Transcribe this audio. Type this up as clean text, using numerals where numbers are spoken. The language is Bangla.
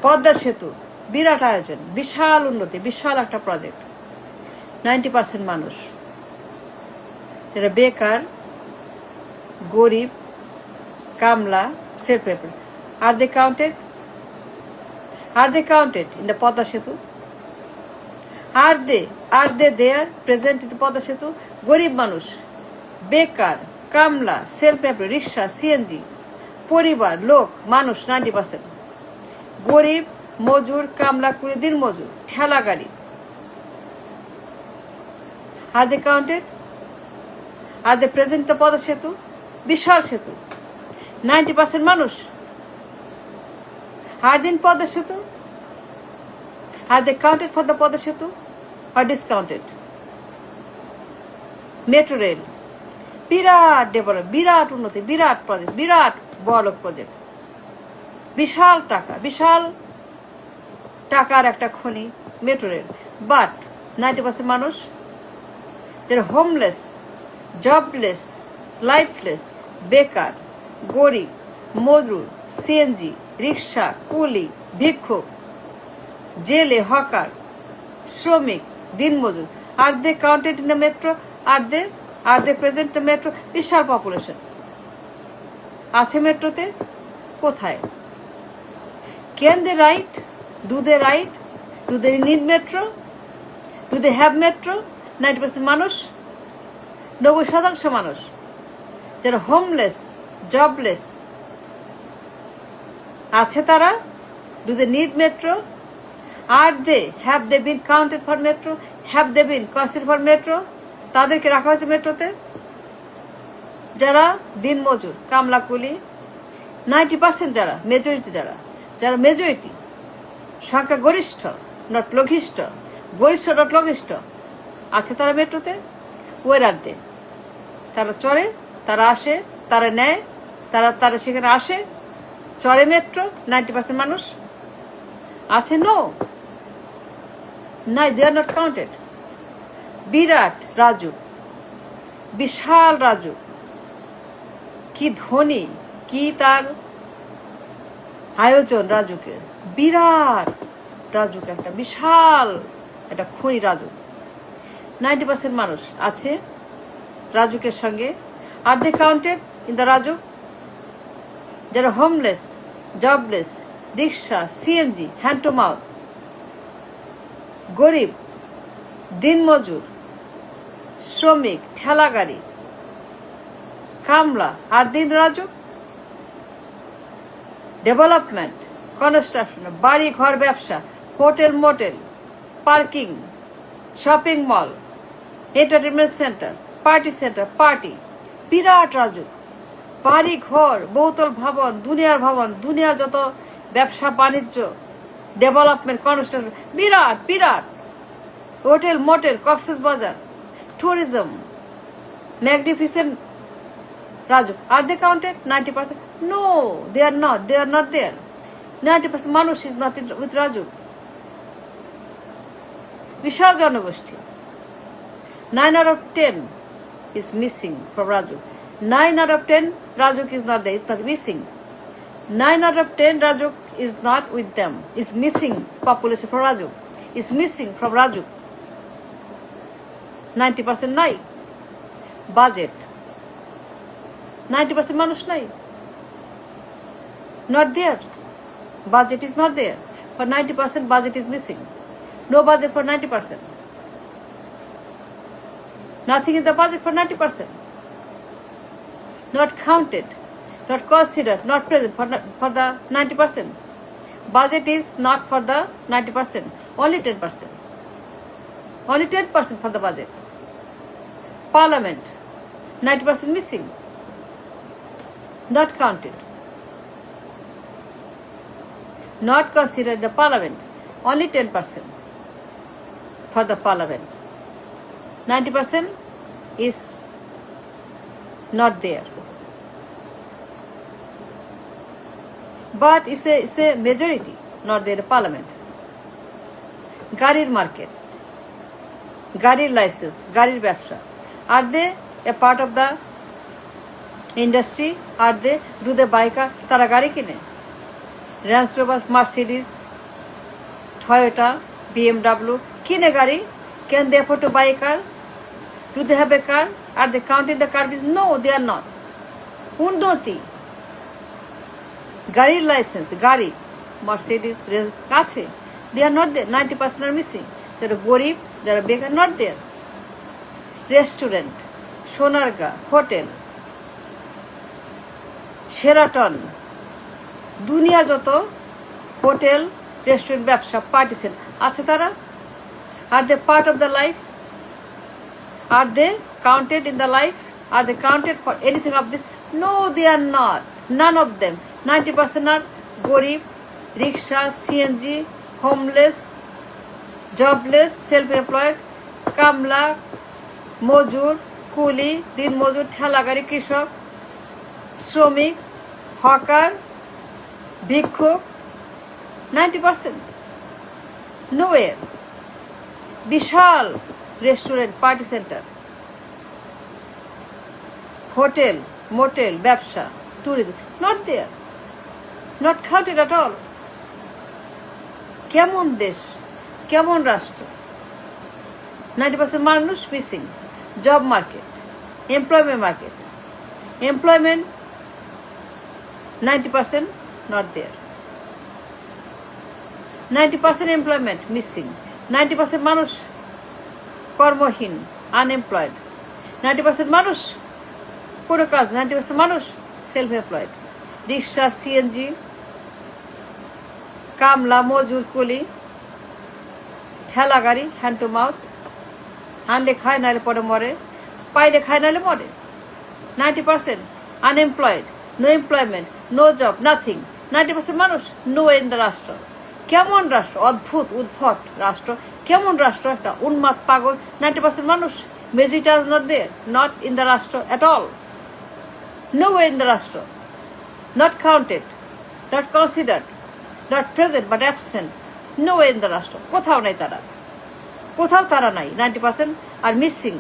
পদ্মা সেতু বিরাট আয়োজন, বিশাল উন্নতি, বিশাল একটা প্রজেক্ট। 90% মানুষ যেটা বেকার, গরিব, কামলা, সেলফ হেল্প। আর they counted in the Padma Setu? Are they there present in the Padma সেতু? গরিব মানুষ, বেকার, কামলা, সেলফ হেল্প, রিক্সা, সিএনজি, পরিবার, লোক, মানুষ 90%। গরিব, মজুর, কামলা, কুড়ি দিন মজুর, ঠেলা গাড়ি। Are they counted? Are they present in the Padma সেতু? বিশাল সেতু, 90% মানুষ। Are they in Padma Setu? Are they counted for the Padma সেতু or discounted? মেট্রো রেল বিরাট ডেভেলপ, বিরাট উন্নতি, বিরাট প্রজেক্ট, বিরাট বড় প্রজেক্ট, বিশাল টাকার একটা খনি মেট্রো রেল। বাট 90% মানুষ যারা হোমলেস, জবলেস, লাইফলেস, বেকার, গরিব, মজুর, সিএনজি, রিক্সা, কুলি, ভিক্ষুক, জেলে, হকার, শ্রমিক, দিনমজুর। Are they counted in the metro? Are they present the metro? বিশাল পপুলেশন আছে মেট্রোতে। কোথায়? Can they write? Do they write? Do they need metro? Do they have metro? 90% মানুষ, 90% মানুষ যারা হোমলেস, জবলেস আছে তারা। Do they need metro? Have they been counted for metro? Have they been consider for metro? তাদেরকে রাখা হয়েছে মেট্রোতে। যারা দিন মজুর, কামলা কুলি, 90% যারা মেজরিটি, সংখ্যা গরিষ্ঠ নট লঘিষ্ঠ, গরিষ্ঠ নট লঘিষ্ঠ আছে তারা মেট্রোতে। ওয়ের আর দে? তারা চড়ে, তারা আসে, তারা নেয়, তারা সেখানে আসে, চড়ে মেট্রো। 90% মানুষ আছে? নো, নাই, দে আর নট কাউন্টেড। বিরাট রাজু, বিশাল রাজু, কি ধনী, কি তার আয়োজন রাজুকে। বিরাট রাজুকে, একটা বিশাল একটা খনি রাজু। 90% মানুষ আছে রাজুকের সঙ্গে। আর they counted in the Raju? যারা homeless, jobless, rickshaw, CNG, hand to mouth, গরিব, দিনমজুর, শ্রমিক, ঠেলা গাড়ি, কামলা। আর দিন রাজু? ডেভেলপমেন্ট, কনস্ট্রাকশন, বাড়ি ঘর, ব্যবসা, hotel, motel, parking, shopping mall, entertainment centre, party. বিরাট রাজু, বাড়ি ঘর, বহুতল ভবন, দুনিয়ার যত ব্যবসা বাণিজ্য, ডেভেলপমেন্ট, কনস্ট্রাকশন, বিরাট hotel, motel, Cox's Bazar, tourism, magnificent রাজু। Are they counted? 90%? No, they are not there. 90% মানুষ ইজ নট উইথ রাজু। বিশাল জনগোষ্ঠী। 9 out of 10 is missing from Raju. 9 out of 10 Rajuk is not there, it's not missing. 9 out of 10 Rajuk is not with them, is missing population from Rajuk, is missing from Rajuk. 90% নাই। বাজেট 90% মানুষ নাই, not there. Budget is not there. For 90% budget is missing. No budget for 90%. Nothing in the budget for 90%. Not counted, not considered, not present for the 90%. Budget is not for the 90%, only 10%. Only 10% for the budget. Parliament, 90% missing, not counted, not considered the parliament, only 10% for the parliament. 90% is not there. But it's a majority not there in parliament. Garir market, garir license, garir ব্যবসা. Are they a part of the industry? Are they? Do they buy car? তারা গাড়ি কিনে, range rover, Mercedes, Toyota, BMW, কিনে গাড়ি, can they afford to buy a car? Do they have a car? Are they counting the car business? No, they are not. উন্নতি, গাড়ির লাইসেন্স, গাড়ি, মার্সিডিস আছে, they are not there, 90% are missing. যারা গরিব, যারা বেকার, not there. Restaurant, Sonargaon, hotel, Sheraton, দুনিয়ার যত হোটেল, রেস্টুরেন্ট, ব্যবসা, পার্টি সেন্টার আছে, তারা are they part of the life? Are they counted in the life? Are they counted for anything of this? No, they are not, none of them. 90% are গরিব, rickshaw, CNG, homeless, jobless, self employed, কামলা, মজুর, কুলি, দিন মজুর, ঠেলাগাড়ি, কৃষক, শ্রমিক, হকার, ভিক্ষুক, 90%. নোওয়ের. বিশাল restaurant, party centre, hotel, motel, ব্যবসা, tourism, not there, not counted at all. কেমন দেশ, কেমন রাষ্ট্র? 90% মানুষ missing. Job market, employment market, employment 90% not there. 90% employment missing. 90% মানুষ কর্মহীন, আনএমপ্লয়েড. 90% মানুষ কোনো কাজ, 90% মানুষ সেলফ এমপ্লয়েড. রিক্সা, সিএনজি, কামলা, মজুর, কুলি, ঠেলা গাড়ি, হ্যান্ড টু মাউথ, আনলে খায়, নাহলে পরে মরে, পাইলে খায়, নাহলে মরে. 90% unemployed, no employment, no job, nothing. 90% মানুষ নো ইন দ্য রাষ্ট্র. কেমন রাষ্ট্র? অদ্ভুত, উদ্ভট রাষ্ট্র. কেমন রাষ্ট্র? একটা উন্মাদ, পাগল. 90% মানুষ, majority are not there, not in the রাষ্ট্র at all. No in the রাষ্ট্র, not counted, not considered, not present but absent. No in the রাষ্ট্র. কোথাও নাই তারা, কোথাও তারা নাই. 90% আর মিসিং.